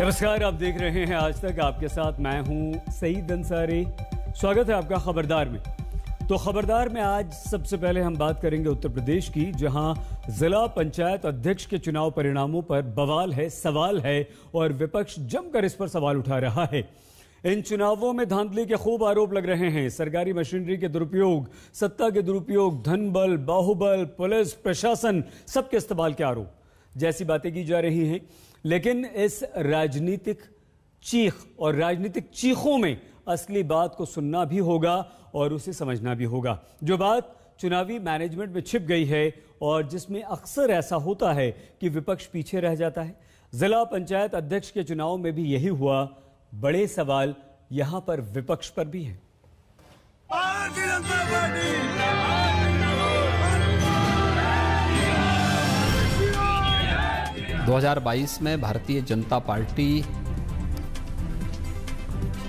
नमस्कार, आप देख रहे हैं आज तक। आपके साथ मैं हूं सईद अंसारी। स्वागत है आपका खबरदार में। तो खबरदार में आज सबसे पहले हम बात करेंगे उत्तर प्रदेश की, जहां जिला पंचायत अध्यक्ष के चुनाव परिणामों पर बवाल है, सवाल है और विपक्ष जमकर इस पर सवाल उठा रहा है। इन चुनावों में धांधली के खूब आरोप लग रहे हैं। सरकारी मशीनरी के दुरुपयोग, सत्ता के दुरुपयोग, धन बल, बाहुबल, पुलिस प्रशासन, सबके इस्तेमाल के आरोप जैसी बातें की जा रही हैं। लेकिन इस राजनीतिक चीख और राजनीतिक चीखों में असली बात को सुनना भी होगा और उसे समझना भी होगा। जो बात चुनावी मैनेजमेंट में छिप गई है और जिसमें अक्सर ऐसा होता है कि विपक्ष पीछे रह जाता है। जिला पंचायत अध्यक्ष के चुनाव में भी यही हुआ। बड़े सवाल यहां पर विपक्ष पर भी हैं। 2022 में भारतीय जनता पार्टी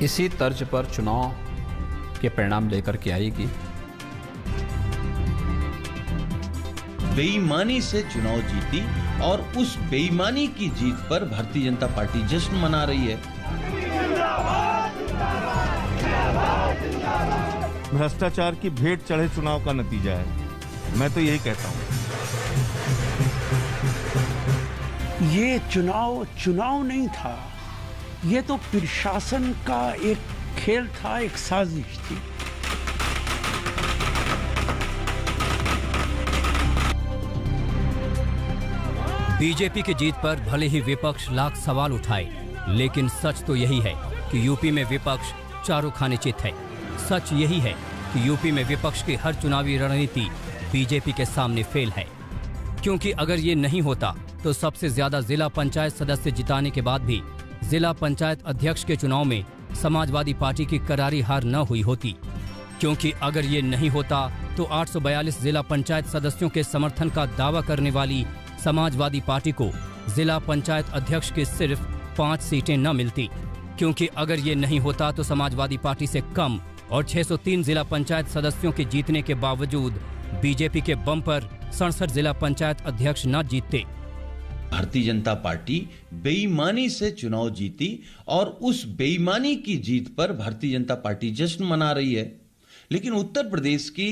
इसी तर्ज पर चुनाव के परिणाम लेकर के आएगी। बेईमानी से चुनाव जीती और उस बेईमानी की जीत पर भारतीय जनता पार्टी जश्न मना रही है। भ्रष्टाचार की भेंट चढ़े चुनाव का नतीजा है। मैं तो यही कहता हूं। ये चुनाव नहीं था, ये तो प्रशासन का एक खेल था, एक साजिश थी। बीजेपी की जीत पर भले ही विपक्ष लाख सवाल उठाए, लेकिन सच तो यही है कि यूपी में विपक्ष चारों खाने चित है। सच यही है कि यूपी में विपक्ष की हर चुनावी रणनीति बीजेपी के सामने फेल है। क्योंकि अगर ये नहीं होता तो सबसे ज्यादा जिला पंचायत सदस्य जिताने के बाद भी जिला पंचायत अध्यक्ष के चुनाव में समाजवादी पार्टी की करारी हार न हुई होती। क्योंकि अगर ये नहीं होता तो 842 जिला पंचायत सदस्यों के समर्थन का दावा करने वाली समाजवादी पार्टी को जिला पंचायत अध्यक्ष की सिर्फ 5 सीटें न मिलती। क्योंकि अगर ये नहीं होता तो समाजवादी पार्टी से कम और 603 जिला पंचायत सदस्यों के जीतने के बावजूद बीजेपी के बम पर 67 जिला पंचायत अध्यक्ष न जीतते। भारतीय जनता पार्टी बेईमानी से चुनाव जीती और उस बेईमानी की जीत पर भारतीय जनता पार्टी जश्न मना रही है। लेकिन उत्तर प्रदेश की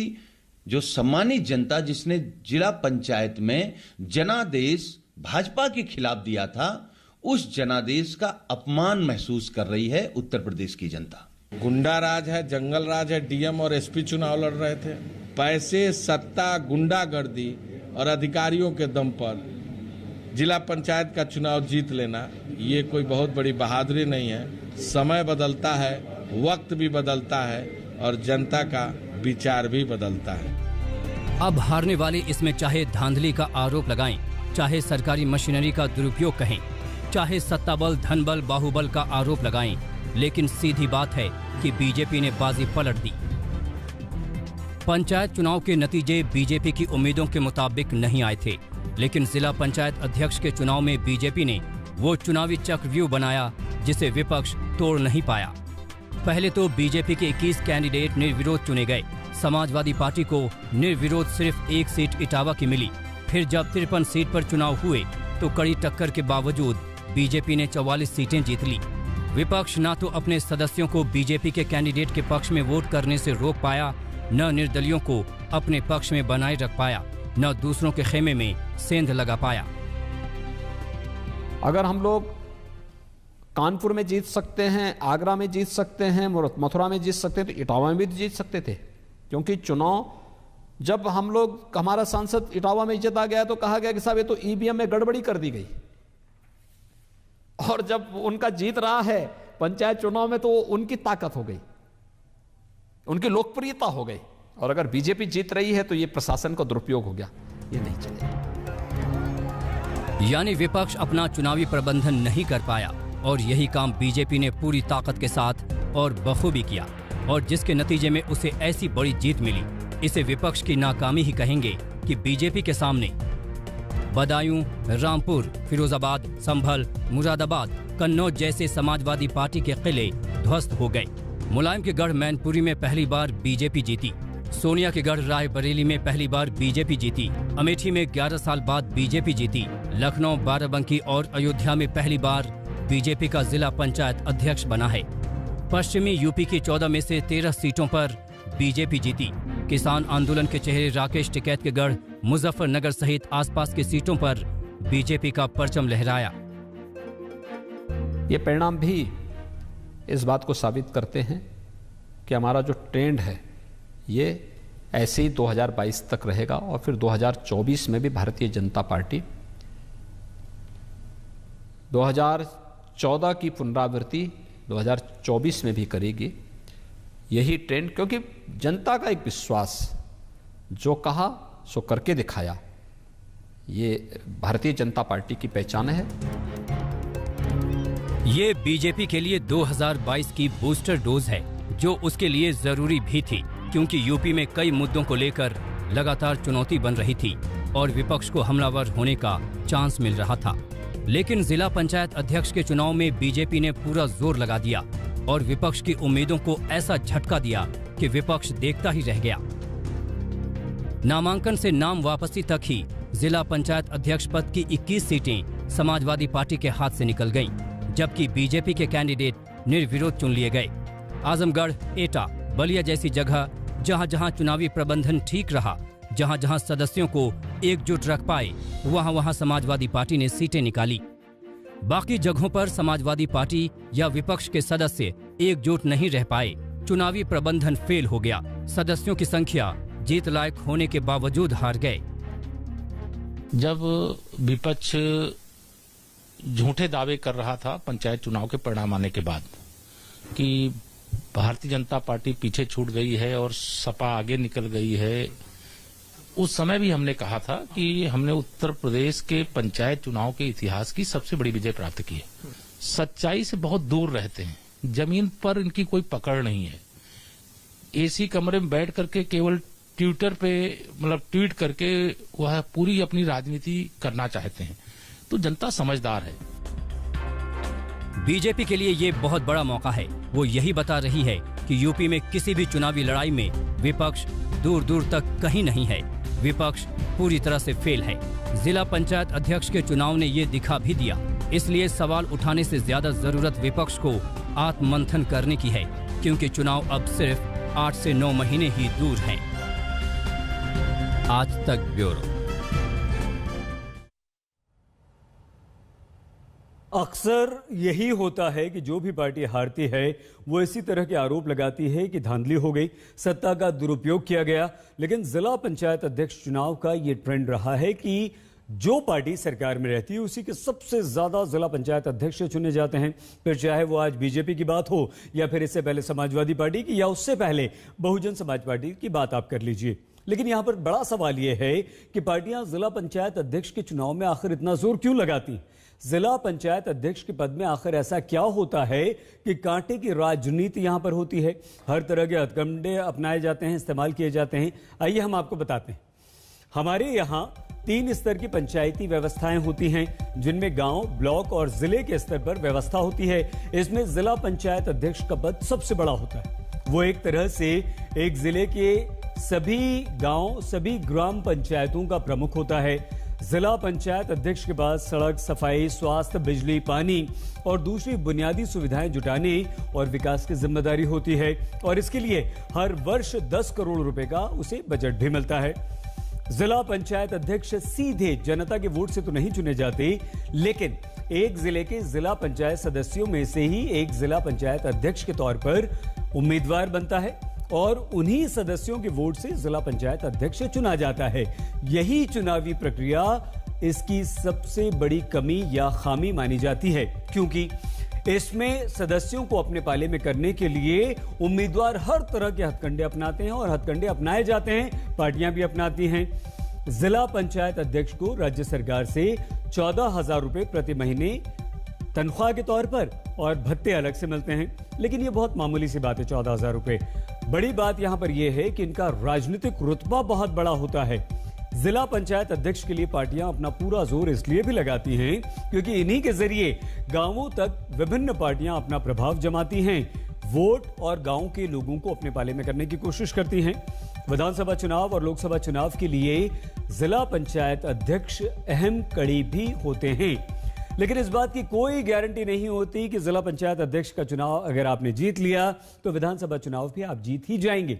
जो सम्मानित जनता, जिसने जिला पंचायत में जनादेश भाजपा के खिलाफ दिया था, उस जनादेश का अपमान महसूस कर रही है उत्तर प्रदेश की जनता। गुंडा राज है, जंगल राज है। डीएम और एसपी चुनाव लड़ रहे थे। पैसे, सत्ता, गुंडागर्दी और अधिकारियों के दम पर जिला पंचायत का चुनाव जीत लेना ये कोई बहुत बड़ी बहादुरी नहीं है। समय बदलता है, वक्त भी बदलता है और जनता का विचार भी बदलता है। अब हारने वाले इसमें चाहे धांधली का आरोप लगाएं, चाहे सरकारी मशीनरी का दुरुपयोग कहें, चाहे सत्ता बल, धन बल, बाहुबल का आरोप लगाएं, लेकिन सीधी बात है कि बीजेपी ने बाजी पलट दी। पंचायत चुनाव के नतीजे बीजेपी की उम्मीदों के मुताबिक नहीं आए थे, लेकिन जिला पंचायत अध्यक्ष के चुनाव में बीजेपी ने वो चुनावी चक्रव्यूह बनाया जिसे विपक्ष तोड़ नहीं पाया। पहले तो बीजेपी के 21 कैंडिडेट निर्विरोध चुने गए। समाजवादी पार्टी को निर्विरोध सिर्फ 1 सीट इटावा की मिली। फिर जब 53 सीट पर चुनाव हुए तो कड़ी टक्कर के बावजूद बीजेपी ने 44 सीटें जीत ली। विपक्ष न तो अपने सदस्यों को बीजेपी के कैंडिडेट के पक्ष में वोट करने से रोक पाया, न निर्दलियों को अपने पक्ष में बनाए रख पाया, न दूसरों के खेमे में सेंध लगा पाया। अगर हम लोग कानपुर में जीत सकते हैं, आगरा में जीत सकते हैं, मथुरा में जीत सकते हैं, तो इटावा में भी जीत सकते थे। क्योंकि चुनाव जब हम लोग, हमारा सांसद इटावा में जीता गया तो कहा गया कि साहब ये तो ईवीएम में गड़बड़ी कर दी गई। और जब उनका जीत रहा है पंचायत चुनाव में तो उनकी ताकत हो गई, उनकी लोकप्रियता हो गई। और अगर बीजेपी जीत रही है तो ये प्रशासन का दुरुपयोग हो गया, ये नहीं चलेगा। यानी विपक्ष अपना चुनावी प्रबंधन नहीं कर पाया और यही काम बीजेपी ने पूरी ताकत के साथ और बखूबी किया, और जिसके नतीजे में उसे ऐसी बड़ी जीत मिली। इसे विपक्ष की नाकामी ही कहेंगे कि बीजेपी के सामने बदायूं, रामपुर, फिरोजाबाद, संभल, मुरादाबाद, कन्नौज जैसे समाजवादी पार्टी के किले ध्वस्त हो गए। मुलायम के गढ़ मैनपुरी में पहली बार बीजेपी जीती। सोनिया के गढ़ रायबरेली में पहली बार बीजेपी जीती। अमेठी में 11 साल बाद बीजेपी जीती। लखनऊ, बाराबंकी और अयोध्या में पहली बार बीजेपी का जिला पंचायत अध्यक्ष बना है। पश्चिमी यूपी की 14 में से 13 सीटों पर बीजेपी जीती। किसान आंदोलन के चेहरे राकेश टिकैत के गढ़ मुजफ्फरनगर सहित आसपास की सीटों पर बीजेपी का परचम लहराया। ये परिणाम भी इस बात को साबित करते हैं कि हमारा जो ट्रेंड है ये ऐसे ही 2022 तक रहेगा और फिर 2024 में भी भारतीय जनता पार्टी 2014 की पुनरावृत्ति 2024 में भी करेगी। यही ट्रेंड, क्योंकि जनता का एक विश्वास, जो कहा सो करके दिखाया, ये भारतीय जनता पार्टी की पहचान है। ये बीजेपी के लिए 2022 की बूस्टर डोज है, जो उसके लिए जरूरी भी थी, क्योंकि यूपी में कई मुद्दों को लेकर लगातार चुनौती बन रही थी और विपक्ष को हमलावर होने का चांस मिल रहा था। लेकिन जिला पंचायत अध्यक्ष के चुनाव में बीजेपी ने पूरा जोर लगा दिया और विपक्ष की उम्मीदों को ऐसा झटका दिया कि विपक्ष देखता ही रह गया। नामांकन से नाम वापसी तक ही जिला पंचायत अध्यक्ष पद की 21 सीटें समाजवादी पार्टी के हाथ से निकल गईं, जबकि बीजेपी के कैंडिडेट निर्विरोध चुन लिए गए। आजमगढ़, एटा, बलिया जैसी जगह जहां जहां चुनावी प्रबंधन ठीक रहा, जहां जहां सदस्यों को एकजुट रख पाए, वहां वहां समाजवादी पार्टी ने सीटें निकाली। बाकी जगहों पर समाजवादी पार्टी या विपक्ष के सदस्य एकजुट नहीं रह पाए। चुनावी प्रबंधन फेल हो गया। सदस्यों की संख्या जीत लायक होने के बावजूद हार गए। जब विपक्ष झूठे दावे कर रहा था पंचायत चुनाव के परिणाम आने के बाद कि भारतीय जनता पार्टी पीछे छूट गई है और सपा आगे निकल गई है, उस समय भी हमने कहा था कि हमने उत्तर प्रदेश के पंचायत चुनाव के इतिहास की सबसे बड़ी विजय प्राप्त की है। सच्चाई से बहुत दूर रहते हैं, जमीन पर इनकी कोई पकड़ नहीं है। एसी कमरे में बैठ करके केवल ट्विटर पे ट्वीट करके वह पूरी अपनी राजनीति करना चाहते हैं। तो जनता समझदार है। बीजेपी के लिए ये बहुत बड़ा मौका है। वो यही बता रही है कि यूपी में किसी भी चुनावी लड़ाई में विपक्ष दूर दूर तक कहीं नहीं है। विपक्ष पूरी तरह से फेल है। जिला पंचायत अध्यक्ष के चुनाव ने ये दिखा भी दिया। इसलिए सवाल उठाने से ज्यादा जरूरत विपक्ष को आत्ममंथन करने की है, क्योंकि चुनाव अब सिर्फ 8 से 9 महीने ही दूर हैं। आज तक ब्यूरो। अक्सर यही होता है कि जो भी पार्टी हारती है वो इसी तरह के आरोप लगाती है कि धांधली हो गई, सत्ता का दुरुपयोग किया गया। लेकिन जिला पंचायत अध्यक्ष चुनाव का ये ट्रेंड रहा है कि जो पार्टी सरकार में रहती है उसी के सबसे ज्यादा जिला पंचायत अध्यक्ष चुने जाते हैं। फिर चाहे वो आज बीजेपी की बात हो या फिर इससे पहले समाजवादी पार्टी की या उससे पहले बहुजन समाज पार्टी की बात आप कर लीजिए। लेकिन यहां पर बड़ा सवाल यह है कि पार्टियां जिला पंचायत अध्यक्ष के चुनाव में आखिर इतना जोर क्यों लगाती? जिला पंचायत अध्यक्ष के पद में आखिर ऐसा क्या होता है कि कांटे की राजनीति यहां पर होती है? हर तरह के हथकंडे अपनाए जाते हैं, इस्तेमाल किए जाते हैं। आइए हम आपको बताते हैं। हमारे यहां 3 स्तर की पंचायती व्यवस्थाएं होती हैं, जिनमें गांव, ब्लॉक और जिले के स्तर पर व्यवस्था होती है। इसमें जिला पंचायत अध्यक्ष का पद सबसे बड़ा होता है। वो एक तरह से एक जिले के सभी गांव, सभी ग्राम पंचायतों का प्रमुख होता है। जिला पंचायत अध्यक्ष के पास सड़क, सफाई, स्वास्थ्य, बिजली, पानी और दूसरी बुनियादी सुविधाएं जुटाने और विकास की जिम्मेदारी होती है। और इसके लिए हर वर्ष 10 करोड़ रुपए का उसे बजट भी मिलता है। जिला पंचायत अध्यक्ष सीधे जनता के वोट से तो नहीं चुने जाते, लेकिन एक जिले के जिला पंचायत सदस्यों में से ही एक जिला पंचायत अध्यक्ष के तौर पर उम्मीदवार बनता है और उन्हीं सदस्यों के वोट से जिला पंचायत अध्यक्ष चुना जाता है। यही चुनावी प्रक्रिया इसकी सबसे बड़ी कमी या खामी मानी जाती है, क्योंकि इसमें सदस्यों को अपने पाले में करने के लिए उम्मीदवार हर तरह के हथकंडे अपनाते हैं और हथकंडे अपनाए जाते हैं, पार्टियां भी अपनाती हैं। जिला पंचायत अध्यक्ष को राज्य सरकार से 14,000 रुपए प्रति महीने तनख्वाह के तौर पर और भत्ते अलग से मिलते हैं। लेकिन यह बहुत मामूली सी बात है, 14,000 रुपए। बड़ी बात यहां पर यह है कि इनका राजनीतिक रुतबा बहुत बड़ा होता है। जिला पंचायत अध्यक्ष के लिए पार्टियां अपना पूरा जोर इसलिए भी लगाती हैं क्योंकि इन्हीं के जरिए गांवों तक विभिन्न पार्टियां अपना प्रभाव जमाती हैं, वोट और गांव के लोगों को अपने पाले में करने की कोशिश करती हैं। विधानसभा चुनाव और लोकसभा चुनाव के लिए जिला पंचायत अध्यक्ष अहम कड़ी भी होते हैं। लेकिन इस बात की कोई गारंटी नहीं होती कि जिला पंचायत अध्यक्ष का चुनाव अगर आपने जीत लिया तो विधानसभा चुनाव भी आप जीत ही जाएंगे।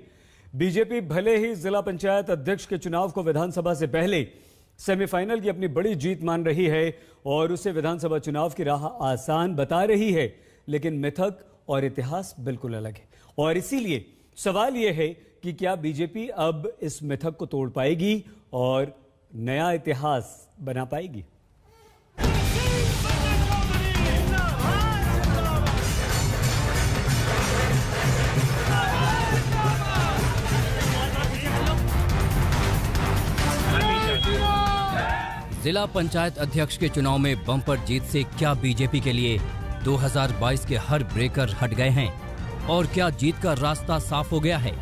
बीजेपी भले ही जिला पंचायत अध्यक्ष के चुनाव को विधानसभा से पहले सेमीफाइनल की अपनी बड़ी जीत मान रही है और उसे विधानसभा चुनाव की राह आसान बता रही है, लेकिन मिथक और इतिहास बिल्कुल अलग है। और इसीलिए सवाल यह है कि क्या बीजेपी अब इस मिथक को तोड़ पाएगी और नया इतिहास बना पाएगी? जिला पंचायत अध्यक्ष के चुनाव में बम्पर जीत से क्या बीजेपी के लिए 2022 के हर ब्रेकर हट गए हैं और क्या जीत का रास्ता साफ हो गया है?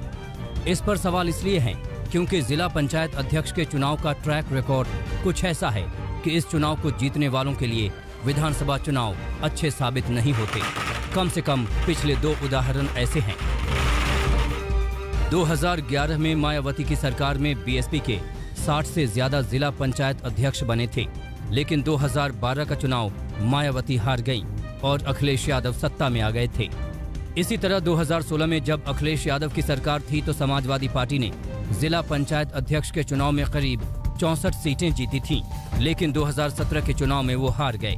इस पर सवाल इसलिए है क्योंकि जिला पंचायत अध्यक्ष के चुनाव का ट्रैक रिकॉर्ड कुछ ऐसा है कि इस चुनाव को जीतने वालों के लिए विधानसभा चुनाव अच्छे साबित नहीं होते। कम से कम पिछले 2 उदाहरण ऐसे हैं। 2011 में मायावती की सरकार में बीएसपी के 60 से ज्यादा जिला पंचायत अध्यक्ष बने थे, लेकिन 2012 का चुनाव मायावती हार गईं और अखिलेश यादव सत्ता में आ गए थे। इसी तरह 2016 में जब अखिलेश यादव की सरकार थी तो समाजवादी पार्टी ने जिला पंचायत अध्यक्ष के चुनाव में करीब 64 सीटें जीती थीं, लेकिन 2017 के चुनाव में वो हार गए।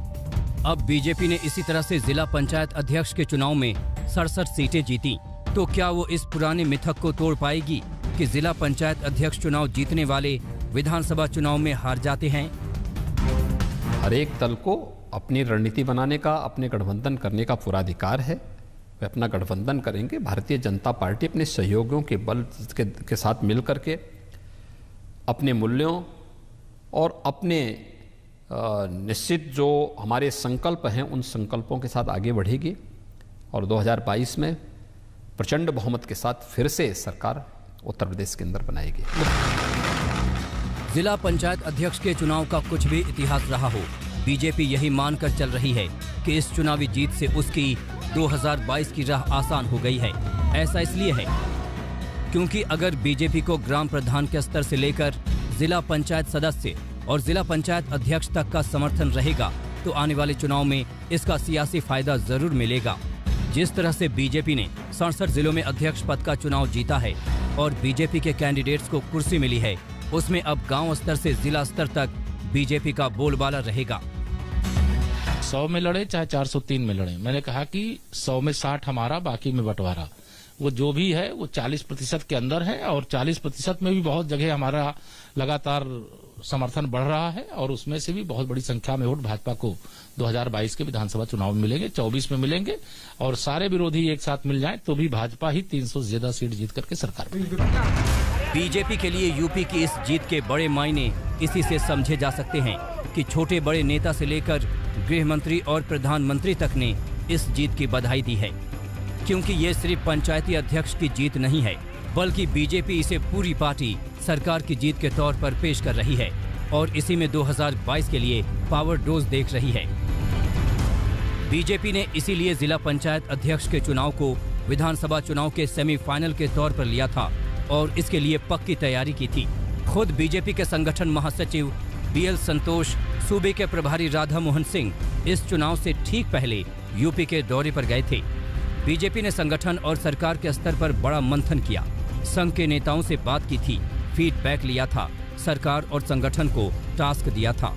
अब बीजेपी ने इसी तरह से जिला पंचायत अध्यक्ष के चुनाव में 67 सीटें जीती, तो क्या वो इस पुराने मिथक को तोड़ पाएगी कि जिला पंचायत अध्यक्ष चुनाव जीतने वाले विधानसभा चुनाव में हार जाते हैं? हर एक दल को अपनी रणनीति बनाने का, अपने गठबंधन करने का पूरा अधिकार है। वे अपना गठबंधन करेंगे। भारतीय जनता पार्टी अपने सहयोगियों के बल के साथ मिलकर के अपने मूल्यों और अपने निश्चित जो हमारे संकल्प हैं उन संकल्पों के साथ आगे बढ़ेगी और 2022 में प्रचंड बहुमत के साथ फिर से सरकार उत्तर प्रदेश के अंदर बनाएगी। जिला पंचायत अध्यक्ष के चुनाव का कुछ भी इतिहास रहा हो, बीजेपी यही मानकर चल रही है कि इस चुनावी जीत से उसकी 2022 की राह आसान हो गई है। ऐसा इसलिए है क्योंकि अगर बीजेपी को ग्राम प्रधान के स्तर से लेकर जिला पंचायत सदस्य और जिला पंचायत अध्यक्ष तक का समर्थन रहेगा तो आने वाले चुनाव में इसका सियासी फायदा जरूर मिलेगा। जिस तरह से बीजेपी ने 67 जिलों में अध्यक्ष पद का चुनाव जीता है और बीजेपी के कैंडिडेट्स को कुर्सी मिली है, उसमें अब गांव स्तर से जिला स्तर तक बीजेपी का बोलबाला रहेगा। 100 में लड़े चाहे 403 में लड़े, मैंने कहा कि 100 में 60 हमारा, बाकी में बंटवारा। वो जो भी है वो 40% के अंदर है और 40% में भी बहुत जगह हमारा लगातार समर्थन बढ़ रहा है और उसमें से भी बहुत बड़ी संख्या में वोट भाजपा को 2022 के विधानसभा चुनाव में मिलेंगे, 24 में मिलेंगे और सारे विरोधी एक साथ मिल जाएं तो भी भाजपा ही 300 से ज्यादा सीट जीत करके सरकार बनेगी। बीजेपी के लिए यूपी की इस जीत के बड़े मायने इसी से समझे जा सकते हैं कि छोटे बड़े नेता से लेकर गृह मंत्री और प्रधानमंत्री तक ने इस जीत की बधाई दी है, क्योंकि ये सिर्फ पंचायती अध्यक्ष की जीत नहीं है बल्कि बीजेपी इसे पूरी पार्टी सरकार की जीत के तौर पर पेश कर रही है और इसी में 2022 के लिए पावर डोज देख रही है। बीजेपी ने इसीलिए जिला पंचायत अध्यक्ष के चुनाव को विधानसभा चुनाव के सेमीफाइनल के तौर पर लिया था और इसके लिए पक्की तैयारी की थी। खुद बीजेपी के संगठन महासचिव बीएल संतोष, सूबे के प्रभारी राधा मोहन सिंह इस चुनाव से ठीक पहले यूपी के दौरे पर गए थे। बीजेपी ने संगठन और सरकार के स्तर पर बड़ा मंथन किया, संघ के नेताओं से बात की थी, फीडबैक लिया था, सरकार और संगठन को टास्क दिया था।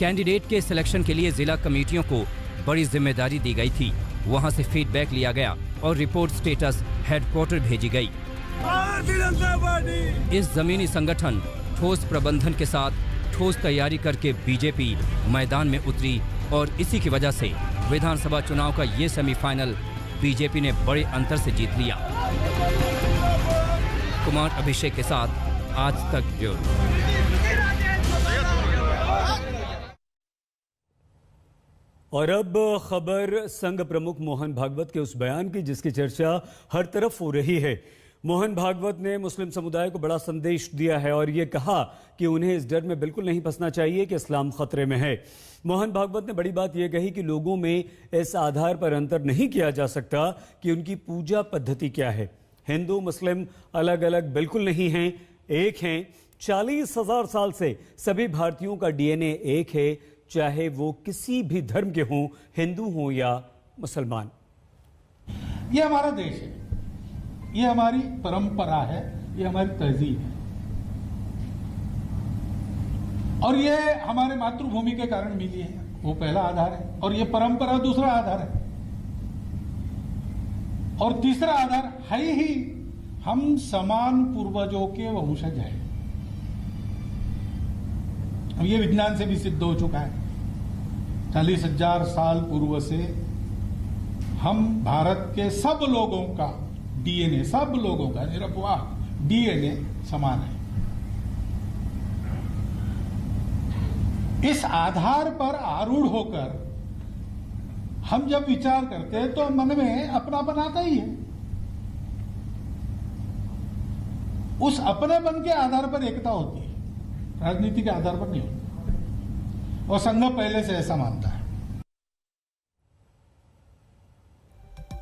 कैंडिडेट के सिलेक्शन के लिए जिला कमेटियों को बड़ी जिम्मेदारी दी गई थी। वहां से फीडबैक लिया गया और रिपोर्ट स्टेटस हेडक्वार्टर भेजी गई। इस जमीनी संगठन ठोस प्रबंधन के साथ ठोस तैयारी करके बीजेपी मैदान में उतरी और इसी की वजह से विधानसभा चुनाव का ये सेमीफाइनल बीजेपी ने बड़े अंतर से जीत लिया। कुमार अभिषेक के साथ आज तक ब्यूरो। और अब खबर संघ प्रमुख मोहन भागवत के उस बयान की जिसकी चर्चा हर तरफ हो रही है। मोहन भागवत ने मुस्लिम समुदाय को बड़ा संदेश दिया है और ये कहा कि उन्हें इस डर में बिल्कुल नहीं फंसना चाहिए कि इस्लाम खतरे में है। मोहन भागवत ने बड़ी बात यह कही कि लोगों में इस आधार पर अंतर नहीं किया जा सकता कि उनकी पूजा पद्धति क्या है। हिंदू मुस्लिम अलग अलग बिल्कुल नहीं हैं, एक हैं। 40,000 साल से सभी भारतीयों का डीएनए एक है, चाहे वो किसी भी धर्म के हों, हिंदू हों या मुसलमान। ये हमारा देश है, ये हमारी परंपरा है, ये हमारी तहजीब है और ये हमारे मातृभूमि के कारण मिली है, वो पहला आधार है। और ये परंपरा दूसरा आधार है और तीसरा आधार है ही हम समान पूर्वजों के वंशज हैं। अब ये विज्ञान से भी सिद्ध हो चुका है। 40,000 साल पूर्व से हम भारत के सब लोगों का डीएनए, सब लोगों का निरपवाह डीएनए समान है। इस आधार पर आरूढ़ होकर हम जब विचार करते हैं तो मन में अपनापन आता ही है। उस अपनेपन के आधार पर एकता होती है, राजनीति के आधार पर नहीं होती। और संघ पहले से ऐसा मानता है।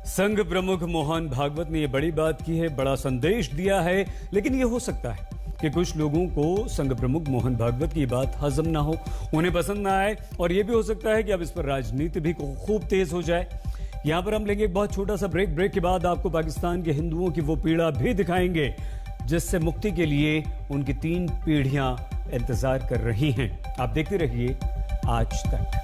संघ प्रमुख मोहन भागवत ने यह बड़ी बात की है, बड़ा संदेश दिया है। लेकिन यह हो सकता है कि कुछ लोगों को संघ प्रमुख मोहन भागवत की बात हजम ना हो, उन्हें पसंद ना आए और यह भी हो सकता है कि अब इस पर राजनीति भी खूब तेज हो जाए। यहां पर हम लेंगे एक बहुत छोटा सा ब्रेक। ब्रेक के बाद आपको पाकिस्तान के हिंदुओं की वो पीड़ा भी दिखाएंगे जिससे मुक्ति के लिए उनकी 3 पीढ़ियां इंतजार कर रही हैं। आप देखते रहिए आज तक।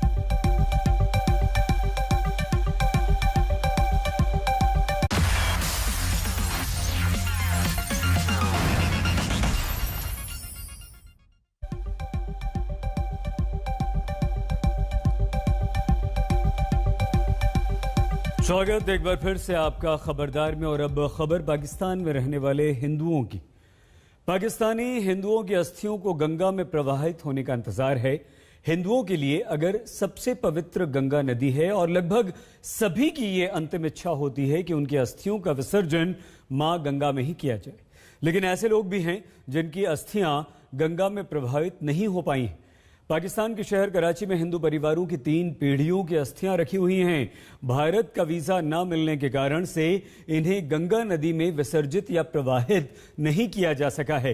स्वागत एक बार फिर से आपका खबरदार में। और अब खबर पाकिस्तान में रहने वाले हिंदुओं की। पाकिस्तानी हिंदुओं की अस्थियों को गंगा में प्रवाहित होने का इंतजार है। हिंदुओं के लिए अगर सबसे पवित्र गंगा नदी है और लगभग सभी की ये अंतिम इच्छा होती है कि उनकी अस्थियों का विसर्जन मां गंगा में ही किया जाए, लेकिन ऐसे लोग भी हैं जिनकी अस्थियां गंगा में प्रभावित नहीं हो पाई हैं। पाकिस्तान के शहर कराची में हिंदू परिवारों की 3 पीढ़ियों की अस्थियां रखी हुई हैं। भारत का वीजा न मिलने के कारण से इन्हें गंगा नदी में विसर्जित या प्रवाहित नहीं किया जा सका है।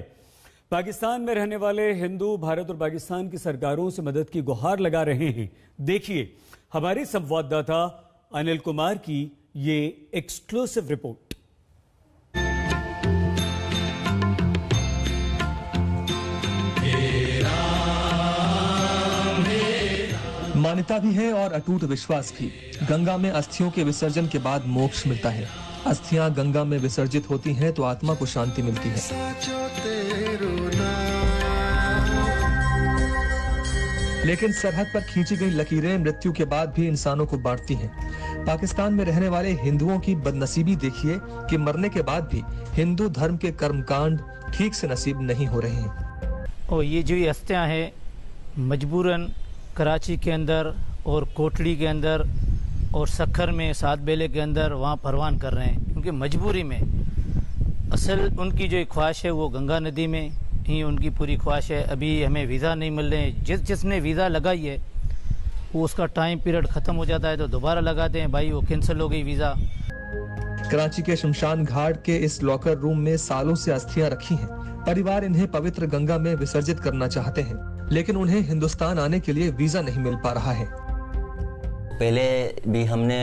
पाकिस्तान में रहने वाले हिंदू भारत और पाकिस्तान की सरकारों से मदद की गुहार लगा रहे हैं। देखिए हमारे संवाददाता अनिल कुमार की ये एक्सक्लूसिव रिपोर्ट। मान्यता भी है और अटूट विश्वास भी। गंगा में अस्थियों के विसर्जन के बाद मोक्ष मिलता है। अस्थियां गंगा में विसर्जित होती हैं तो आत्मा को शांति मिलती है। लेकिन सरहद पर खींची गई लकीरें मृत्यु के बाद भी इंसानों को बांटती हैं। पाकिस्तान में रहने वाले हिंदुओं की बदनसीबी देखिए कि मरने के बाद भी हिंदू धर्म के कर्मकांड ठीक से नसीब नहीं हो रहे हैं। और ये जो अस्थियां हैं मजबूरन कराची के अंदर और कोटड़ी के अंदर और सखर में सात बेले के अंदर वहाँ परवान कर रहे हैं, क्योंकि मजबूरी में। असल उनकी जो ख्वाहिश है वो गंगा नदी में ही उनकी पूरी ख्वाहिश है। अभी हमें वीज़ा नहीं मिल रहे हैं। जिसने वीज़ा लगाई है वो उसका टाइम पीरियड ख़त्म हो जाता है तो दोबारा लगाते हैं, भाई वो कैंसिल हो गई वीज़ा। कराची के शमशान घाट के इस लॉकर रूम में सालों से अस्थियां रखी हैं। परिवार इन्हें पवित्र गंगा में विसर्जित करना चाहते हैं, लेकिन उन्हें हिंदुस्तान आने के लिए वीजा नहीं मिल पा रहा है। पहले भी हमने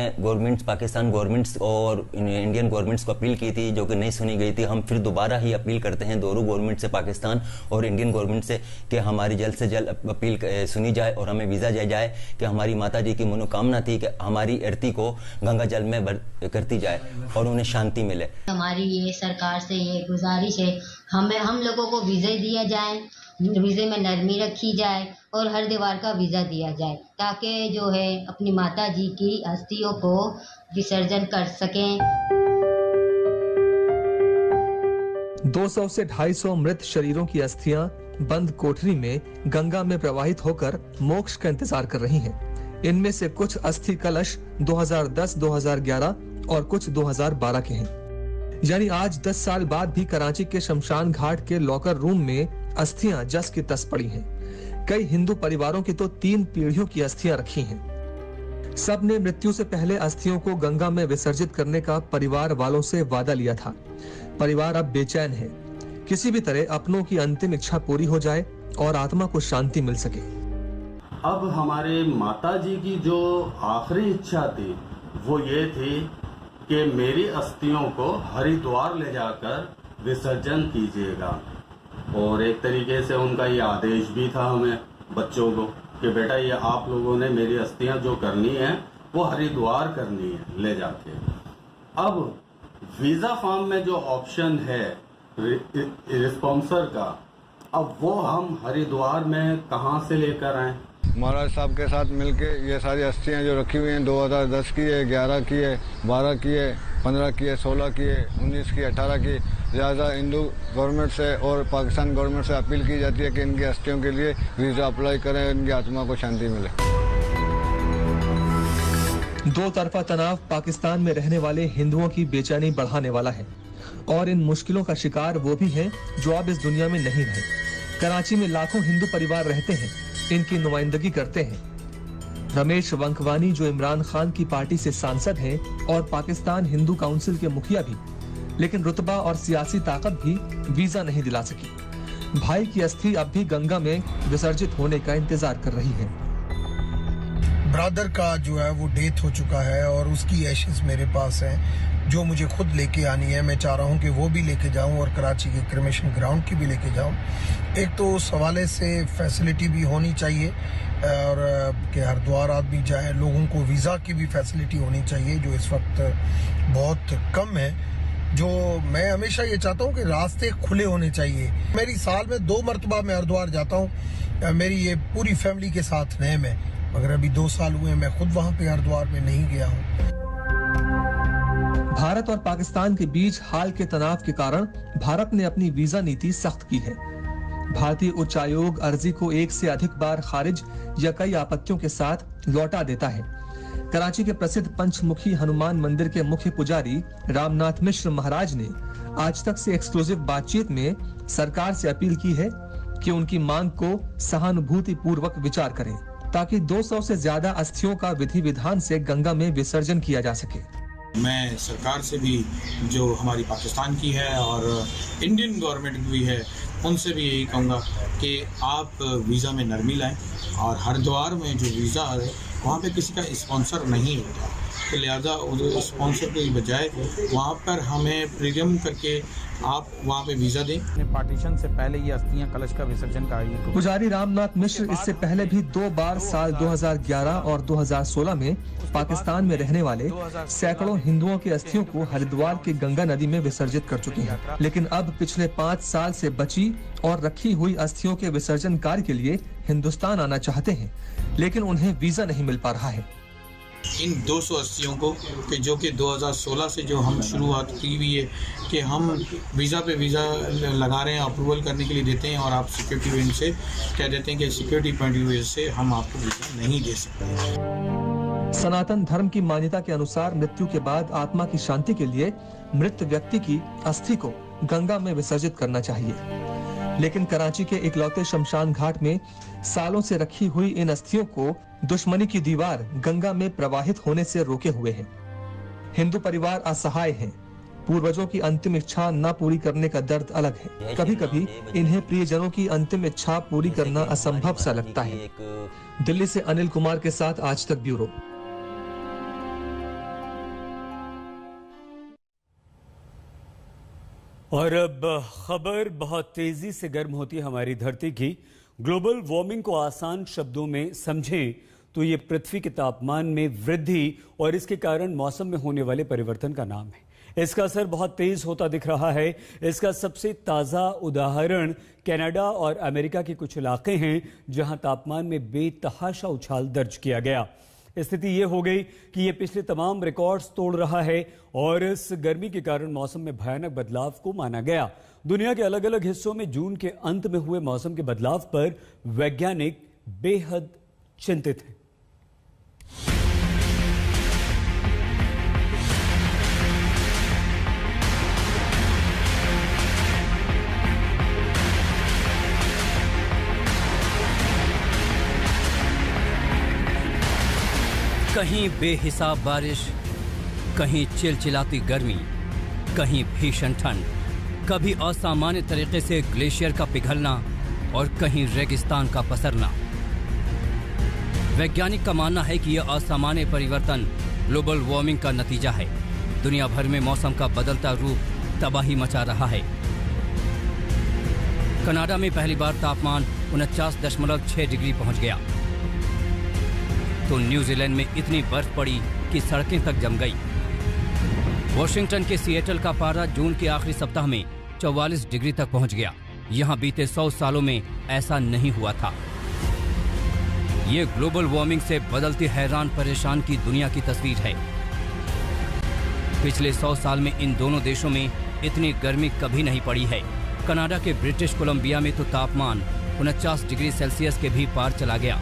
पाकिस्तान गवर्नमेंट्स और इंडियन गवर्नमेंट्स को अपील की थी, जो कि नहीं सुनी गई थी। हम फिर दोबारा ही अपील करते हैं दोनों गवर्नमेंट से, पाकिस्तान और इंडियन गवर्नमेंट से, कि हमारी जल्द से जल्द अपील सुनी जाए और हमें वीज़ा दिया जाए कि हमारी माता जी की मनोकामना थी कि हमारी अर्थी को गंगा जल में करती जाए और उन्हें शांति मिले। हमारी ये सरकार से ये गुजारिश है, हम लोगों को वीज़ा दिया जाए, वीज़े में नरमी रखी जाए और हर दीवार का वीज़ा दिया जाए, ताकि जो है अपनी माता जी की अस्थियों को विसर्जन कर सकें। 200 से 250 मृत शरीरों की अस्थियां बंद कोठरी में गंगा में प्रवाहित होकर मोक्ष का इंतजार कर रही हैं। इनमें से कुछ अस्थि कलश 2010, 2011 और कुछ 2012 के हैं। यानी आज 10 साल बाद भी कराची के शमशान घाट के लॉकर रूम में अस्थियां जस की तस पड़ी हैं। कई हिंदू परिवारों की तो 3 पीढ़ियों की अस्थियां रखी हैं। सब ने मृत्यु से पहले अस्थियों को गंगा में विसर्जित करने का परिवार वालों से वादा लिया था। परिवार अब बेचैन है, किसी भी तरह अपनों की अंतिम इच्छा पूरी हो जाए और आत्मा को शांति मिल सके। अब हमारे माताजी की जो आखिरी इच्छा थी वो ये थी कि मेरी अस्थियों को हरिद्वार ले जाकर विसर्जन कीजिएगा, और एक तरीके से उनका ये आदेश भी था हमें बच्चों को कि बेटा ये आप लोगों ने मेरी अस्थियां जो करनी है वो हरिद्वार करनी है ले जाके। अब वीजा फॉर्म में जो ऑप्शन है रिस्पॉन्सर का, अब वो हम हरिद्वार में कहाँ से लेकर आए? महाराज साहब के साथ मिलके ये सारी अस्थियां जो रखी हुई हैं 2010 की है, 11 की है, 12 की है, 15 की है, 16 की है, 19 की, 18 की। लिहाजा हिंदू गवर्नमेंट से और पाकिस्तान गवर्नमेंट से अपील की जाती है कि इनकी अस्थियों के लिए वीज़ा अप्लाई करें, इनकी आत्मा को शांति मिले। दो तरफा तनाव पाकिस्तान में रहने वाले हिंदुओं की बेचैनी बढ़ाने वाला है, और इन मुश्किलों का शिकार वो भी हैं जो अब इस दुनिया में नहीं रहे। कराची में लाखों हिंदू परिवार रहते हैं, इनकी नुमाइंदगी करते हैं। रमेश वंकवानी जो इमरान खान की पार्टी से सांसद हैं और पाकिस्तान हिंदू काउंसिल के मुखिया भी, लेकिन रुतबा और सियासी ताकत भी वीजा नहीं दिला सकी। भाई की अस्थि अब भी गंगा में विसर्जित होने का इंतजार कर रही है। ब्रदर का जो है वो डेथ हो चुका है और उसकी एशेस मेरे पास हैं जो मुझे खुद लेके आनी है। मैं चाह रहा हूँ कि वो भी लेके जाऊँ और कराची के क्रिमेशन ग्राउंड की भी लेके जाऊँ। एक तो उस हवाले से फैसिलिटी भी होनी चाहिए और कि हरिद्वार आदमी जाए, लोगों को वीज़ा की भी फैसिलिटी होनी चाहिए जो इस वक्त बहुत कम है। जो मैं हमेशा ये चाहता हूँ कि रास्ते खुले होने चाहिए। मेरी साल में 2 मरतबा मैं हरिद्वार जाता हूँ, मेरी ये पूरी फैमिली के साथ नेम है, मगर अभी 2 साल हुए मैं खुद वहाँ पे हरिद्वार में नहीं गया हूँ। भारत और पाकिस्तान के बीच हाल के तनाव के कारण भारत ने अपनी वीजा नीति सख्त की है। भारतीय उच्चायोग अर्जी को 1 से अधिक बार खारिज या कई आपत्तियों के साथ लौटा देता है। कराची के प्रसिद्ध पंचमुखी हनुमान मंदिर के मुख्य पुजारी रामनाथ मिश्र महाराज ने आज तक से एक्सक्लूसिव बातचीत में सरकार से अपील की है कि उनकी मांग को सहानुभूति पूर्वक विचार करें ताकि 200 से ज्यादा अस्थियों का विधि विधान से गंगा में विसर्जन किया जा सके। मैं सरकार से भी जो हमारी पाकिस्तान की है और इंडियन गवर्नमेंट भी है उनसे भी यही कहूँगा कि आप वीज़ा में नरमी लाएं और हरिद्वार में जो वीज़ा है वहाँ पे किसी का स्पॉन्सर नहीं होता, तो लिहाजा स्पॉन्सर के बजाय वहाँ पर हमें प्रीमियम करके आप वहाँ पे वीजा दें। पार्टीशन से पहले ये अस्थियां कलश का विसर्जन का पुजारी रामनाथ मिश्र इससे पहले भी 2 बार साल 2011 और 2016 में पाकिस्तान में रहने वाले सैकड़ों हिंदुओं की अस्थियों को हरिद्वार की गंगा नदी में विसर्जित कर चुके हैं, लेकिन अब पिछले 5 साल से बची और रखी हुई अस्थियों के विसर्जन कार्य के लिए हिंदुस्तान आना चाहते हैं, लेकिन उन्हें वीजा नहीं मिल पा रहा है। इन 200 अस्थियों को कि जो कि 2016 से जो हम शुरुआत की हुई है कि हम वीज़ा पे वीज़ा लगा रहे हैं, अप्रूवल करने के लिए देते हैं और आप सिक्योरिटी पॉइंट से कह देते हैं कि सिक्योरिटी पॉइंट ऑफ व्यू से हम आपको वीज़ा नहीं दे सकते। सनातन धर्म की मान्यता के अनुसार मृत्यु के बाद आत्मा की शांति के लिए मृत व्यक्ति की अस्थि को गंगा में विसर्जित करना चाहिए, लेकिन कराची के इकलौते शमशान घाट में सालों से रखी हुई इन अस्थियों को दुश्मनी की दीवार गंगा में प्रवाहित होने से रोके हुए हैं। हिंदू परिवार असहाय हैं। पूर्वजों की अंतिम इच्छा न पूरी करने का दर्द अलग है। कभी कभी इन्हें प्रियजनों की अंतिम इच्छा पूरी करना असंभव सा लगता है। दिल्ली से अनिल कुमार के साथ आज तक ब्यूरो। और अब खबर बहुत तेजी से गर्म होती है हमारी धरती की। ग्लोबल वार्मिंग को आसान शब्दों में समझें तो ये पृथ्वी के तापमान में वृद्धि और इसके कारण मौसम में होने वाले परिवर्तन का नाम है। इसका असर बहुत तेज होता दिख रहा है। इसका सबसे ताजा उदाहरण कनाडा और अमेरिका के कुछ इलाके हैं जहां तापमान में बेतहाशा उछाल दर्ज किया गया। स्थिति ये हो गई कि ये पिछले तमाम रिकॉर्ड्स तोड़ रहा है और इस गर्मी के कारण मौसम में भयानक बदलाव को माना गया। दुनिया के अलग अलग हिस्सों में जून के अंत में हुए मौसम के बदलाव पर वैज्ञानिक बेहद चिंतित हैं। कहीं बेहिसाब बारिश, कहीं चिलचिलाती गर्मी, कहीं भीषण ठंड, कभी असामान्य तरीके से ग्लेशियर का पिघलना और कहीं रेगिस्तान का पसरना। वैज्ञानिक का मानना है कि यह असामान्य परिवर्तन ग्लोबल वार्मिंग का नतीजा है। दुनिया भर में मौसम का बदलता रूप तबाही मचा रहा है। कनाडा में पहली बार तापमान 49.6 डिग्री पहुंच गया, तो न्यूजीलैंड में इतनी बर्फ पड़ी कि सड़कें तक जम गई। वॉशिंगटन के सिएटल का पारा जून के आखिरी सप्ताह में 44 डिग्री तक पहुंच गया। यहां बीते 100 सालों में ऐसा नहीं हुआ था। ये ग्लोबल वार्मिंग से बदलती हैरान परेशान की दुनिया की तस्वीर है। पिछले 100 साल में इन दोनों देशों में इतनी गर्मी कभी नहीं पड़ी है। कनाडा के ब्रिटिश कोलंबिया में तो तापमान 49 डिग्री सेल्सियस के भी पार चला गया।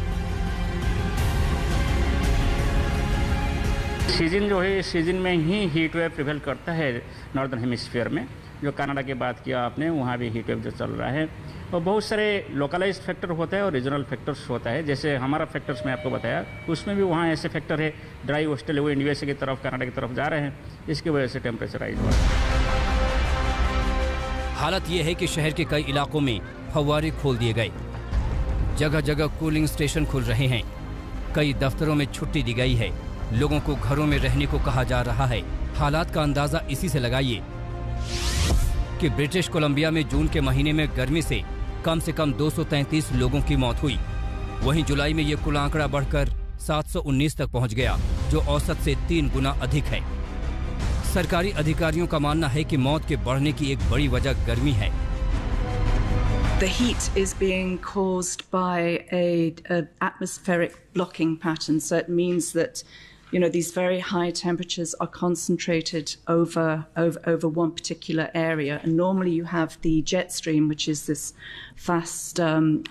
सीजन जो है, इस सीजन में ही हीट वेव प्रिवेल करता है नॉर्दर्न हेमिस्फीयर में। जो कनाडा की बात किया आपने, वहाँ भी हीट वेव जो चल रहा है, और बहुत सारे लोकलाइज फैक्टर होता है और रीजनल फैक्टर्स होता है। जैसे हमारा फैक्टर्स मैं आपको बताया, उसमें भी वहाँ ऐसे फैक्टर है, ड्राई कोस्टल वो यूएसए की तरफ, कनाडा की तरफ जा रहे हैं, इसकी वजह से टेम्परेचर राइज हो रहा है। हालत ये है कि शहर के कई इलाकों में फव्वारे खोल दिए गए, जगह जगह कूलिंग स्टेशन खुल रहे हैं, कई दफ्तरों में छुट्टी दी गई है, लोगों को घरों में रहने को कहा जा रहा है। हालात का अंदाजा इसी से लगाइए कि ब्रिटिश कोलंबिया में जून के महीने में गर्मी से कम 233 लोगों की मौत हुई। वहीं जुलाई में ये कुल आंकड़ा बढ़कर 719 तक पहुंच गया, जो औसत से 3 गुना अधिक है। सरकारी अधिकारियों का मानना है कि मौत के बढ़ने की एक बड़ी वजह गर्मी है। The heat is being caused by a atmospheric blocking pattern, so it means that these very high temperatures are concentrated over one particular area. And normally you have the jet stream, which is this fast,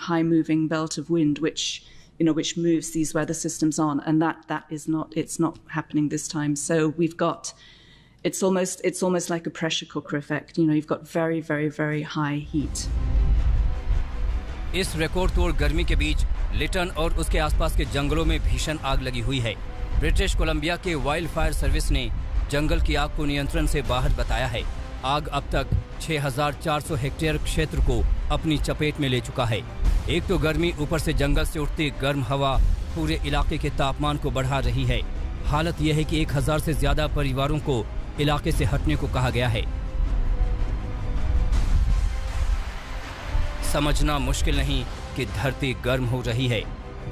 high-moving belt of wind, which moves these weather systems on. And it's not happening this time. So we've got, it's almost like a pressure cooker effect. You've got very, very, very high heat. इस record तोड़ गर्मी के बीच लिटन और उसके आसपास के जंगलों में भीषण आग लगी हुई है। ब्रिटिश कोलंबिया के वाइल्ड फायर सर्विस ने जंगल की आग को नियंत्रण से बाहर बताया है। आग अब तक 6400 हेक्टेयर क्षेत्र को अपनी चपेट में ले चुका है। एक तो गर्मी, ऊपर से जंगल से उठती गर्म हवा पूरे इलाके के तापमान को बढ़ा रही है। हालत यह है कि 1000 से ज्यादा परिवारों को इलाके से हटने को कहा गया है। समझना मुश्किल नहीं कि धरती गर्म हो रही है,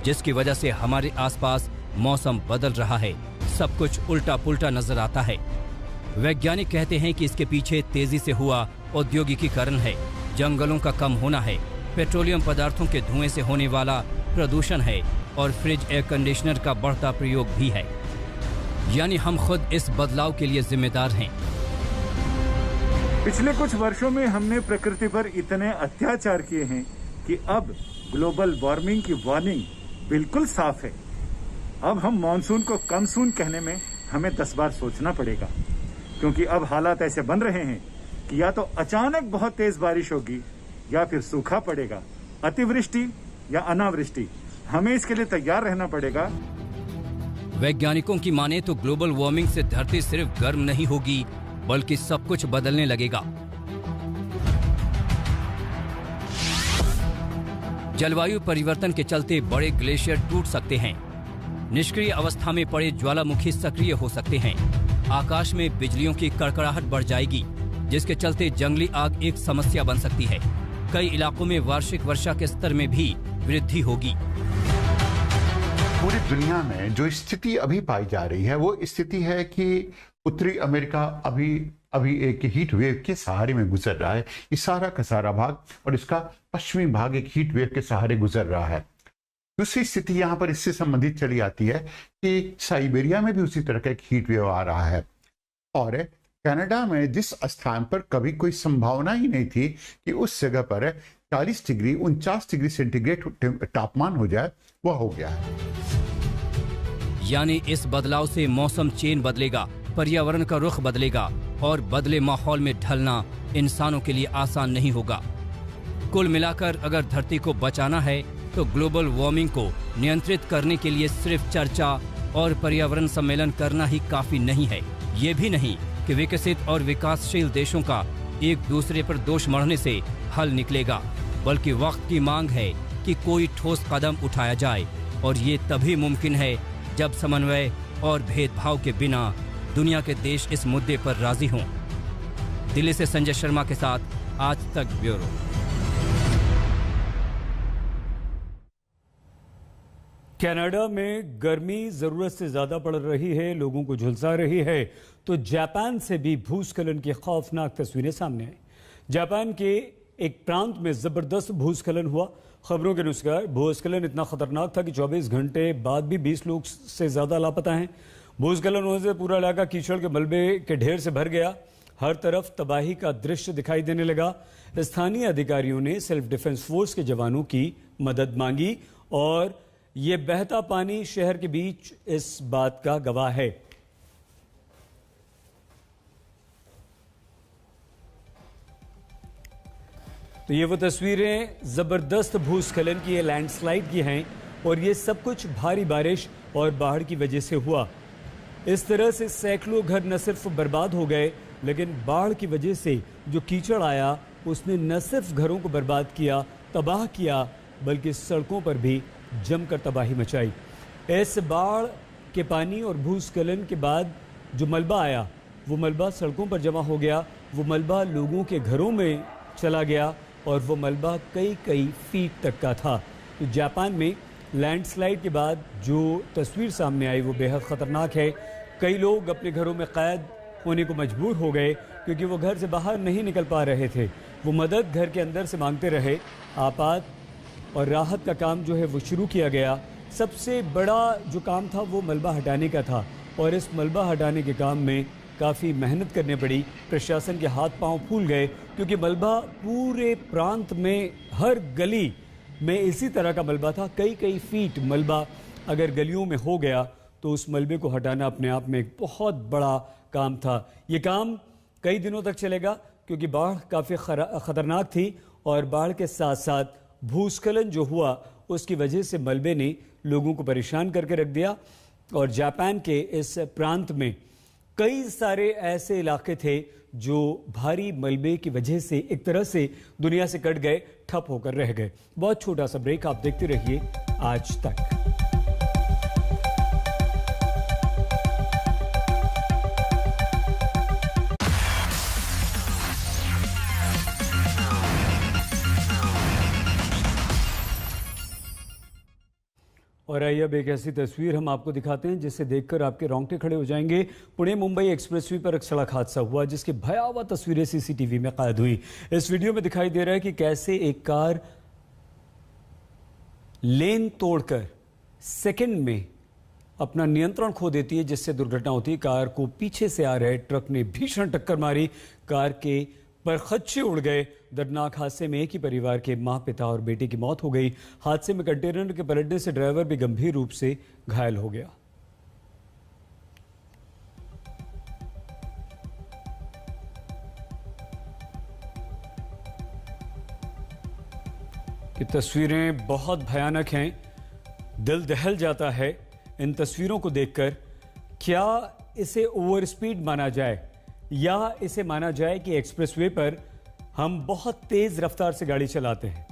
जिसकी वजह से हमारे आसपास मौसम बदल रहा है। सब कुछ उल्टा पुल्टा नजर आता है। वैज्ञानिक कहते हैं कि इसके पीछे तेजी से हुआ औद्योगिकीकरण है, जंगलों का कम होना है, पेट्रोलियम पदार्थों के धुएं से होने वाला प्रदूषण है और फ्रिज एयर कंडीशनर का बढ़ता प्रयोग भी है। यानी हम खुद इस बदलाव के लिए जिम्मेदार हैं। पिछले कुछ वर्षों में हमने प्रकृति पर इतने अत्याचार किए हैं कि अब ग्लोबल वार्मिंग की वार्निंग बिल्कुल साफ है। अब हम मॉनसून को कम सून कहने में हमें 10 बार सोचना पड़ेगा, क्योंकि अब हालात ऐसे बन रहे हैं कि या तो अचानक बहुत तेज बारिश होगी या फिर सूखा पड़ेगा, अतिवृष्टि या अनावृष्टि। हमें इसके लिए तैयार रहना पड़ेगा। वैज्ञानिकों की माने तो ग्लोबल वार्मिंग से धरती सिर्फ गर्म नहीं होगी, बल्कि सब कुछ बदलने लगेगा। जलवायु परिवर्तन के चलते बड़े ग्लेशियर टूट सकते हैं, निष्क्रिय अवस्था में पड़े ज्वालामुखी सक्रिय हो सकते हैं, आकाश में बिजलियों की कड़कड़ाहट बढ़ जाएगी, जिसके चलते जंगली आग एक समस्या बन सकती है। कई इलाकों में वार्षिक वर्षा के स्तर में भी वृद्धि होगी। पूरी दुनिया में जो स्थिति अभी पाई जा रही है वो स्थिति है कि उत्तरी अमेरिका अभी एक हीट वेव के सहारे में गुजर रहा है। इस सारा का सारा भाग और इसका पश्चिमी भाग एक हीट वेव के सहारे गुजर रहा है। दूसरी स्थिति यहाँ पर इससे संबंधित चली आती है कि साइबेरिया में भी उसी तरह का एक हीट वेव आ रहा है। और कनाडा में जिस स्थान पर कभी कोई संभावना ही नहीं थी कि उस जगह पर 40 डिग्री 49 डिग्री सेंटीग्रेड तापमान हो जाए, वह हो गया है। यानी इस बदलाव से मौसम चेन बदलेगा, पर्यावरण का रुख बदलेगा और बदले माहौल में ढलना इंसानों के लिए आसान नहीं होगा। कुल मिलाकर अगर धरती को बचाना है तो ग्लोबल वार्मिंग को नियंत्रित करने के लिए सिर्फ चर्चा और पर्यावरण सम्मेलन करना ही काफी नहीं है। ये भी नहीं कि विकसित और विकासशील देशों का एक दूसरे पर दोष मढ़ने से हल निकलेगा, बल्कि वक्त की मांग है कि कोई ठोस कदम उठाया जाए और ये तभी मुमकिन है जब समन्वय और भेदभाव के बिना दुनिया के देश इस मुद्दे पर राजी हों। दिल्ली से संजय शर्मा के साथ आज तक ब्यूरो। कनाडा में गर्मी जरूरत से ज्यादा पड़ रही है, लोगों को झुलसा रही है, तो जापान से भी भूस्खलन की खौफनाक तस्वीरें सामने आई। जापान के एक प्रांत में जबरदस्त भूस्खलन हुआ। खबरों के अनुसार भूस्खलन इतना खतरनाक था कि 24 घंटे बाद भी 20 लोग से ज्यादा लापता हैं। भूस्खलन होने से पूरा इलाका कीचड़ के मलबे के ढेर से भर गया। हर तरफ तबाही का दृश्य दिखाई देने लगा। स्थानीय अधिकारियों ने सेल्फ डिफेंस फोर्स के जवानों की मदद मांगी और ये बहता पानी शहर के बीच इस बात का गवाह है। तो ये वो तस्वीरें जबरदस्त भूस्खलन की, लैंडस्लाइड की हैं और ये सब कुछ भारी बारिश और बाढ़ की वजह से हुआ। इस तरह से सैकड़ों घर न सिर्फ बर्बाद हो गए, लेकिन बाढ़ की वजह से जो कीचड़ आया उसने न सिर्फ घरों को बर्बाद किया, तबाह किया, बल्कि सड़कों पर भी जमकर तबाही मचाई। इस बाढ़ के पानी और भूस्खलन के बाद जो मलबा आया, वो मलबा सड़कों पर जमा हो गया, वो मलबा लोगों के घरों में चला गया और वो मलबा कई फीट तक का था। तो जापान में लैंडस्लाइड के बाद जो तस्वीर सामने आई वो बेहद ख़तरनाक है। कई लोग अपने घरों में कैद होने को मजबूर हो गए क्योंकि वो घर से बाहर नहीं निकल पा रहे थे। वो मदद घर के अंदर से मांगते रहे। आपात और राहत का काम जो है वो शुरू किया गया। सबसे बड़ा जो काम था वो मलबा हटाने का था और इस मलबा हटाने के काम में काफ़ी मेहनत करनी पड़ी। प्रशासन के हाथ पांव फूल गए क्योंकि मलबा पूरे प्रांत में हर गली में इसी तरह का मलबा था। कई फीट मलबा अगर गलियों में हो गया तो उस मलबे को हटाना अपने आप में एक बहुत बड़ा काम था। ये काम कई दिनों तक चलेगा क्योंकि बाढ़ काफ़ी ख़तरनाक थी और बाढ़ के साथ साथ भूस्खलन जो हुआ उसकी वजह से मलबे ने लोगों को परेशान करके रख दिया। और जापान के इस प्रांत में कई सारे ऐसे इलाके थे जो भारी मलबे की वजह से एक तरह से दुनिया से कट गए, ठप होकर रह गए। बहुत छोटा सा ब्रेक, आप देखते रहिए आज तक। और आइए अब एक ऐसी तस्वीर हम आपको दिखाते हैं जिसे देखकर आपके रोंगटे खड़े हो जाएंगे। पुणे मुंबई एक्सप्रेसवे पर एक सड़क हादसा हुआ जिसकी भयावह तस्वीरें सीसीटीवी में कैद हुई। इस वीडियो में दिखाई दे रहा है कि कैसे एक कार लेन तोड़कर सेकंड में अपना नियंत्रण खो देती है जिससे दुर्घटना होती है। कार को पीछे से आ रहे ट्रक ने भीषण टक्कर मारी, कार के परखच्चे उड़ गए। दर्दनाक हादसे में एक ही परिवार के मां, पिता और बेटे की मौत हो गई। हादसे में कंटेनर के पलटने से ड्राइवर भी गंभीर रूप से घायल हो गया। ये तस्वीरें बहुत भयानक हैं, दिल दहल जाता है इन तस्वीरों को देखकर। क्या इसे ओवर स्पीड माना जाए या इसे माना जाए कि एक्सप्रेसवे पर हम बहुत तेज रफ्तार से गाड़ी चलाते हैं?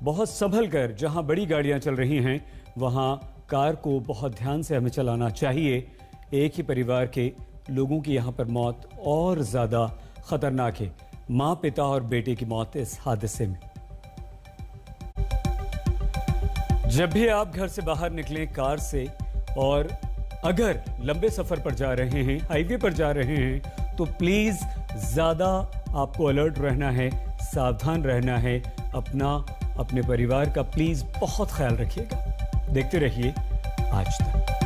बहुत संभल कर, जहां बड़ी गाड़ियां चल रही हैं वहां कार को बहुत ध्यान से हमें चलाना चाहिए। एक ही परिवार के लोगों की यहां पर मौत और ज्यादा खतरनाक है। मां, पिता और बेटे की मौत इस हादसे में। जब भी आप घर से बाहर निकलें कार से और अगर लंबे सफर पर जा रहे हैं, हाईवे पर जा रहे हैं, तो प्लीज ज्यादा आपको अलर्ट रहना है, सावधान रहना है। अपने परिवार का प्लीज बहुत ख्याल रखिएगा। देखते रहिए आज तक।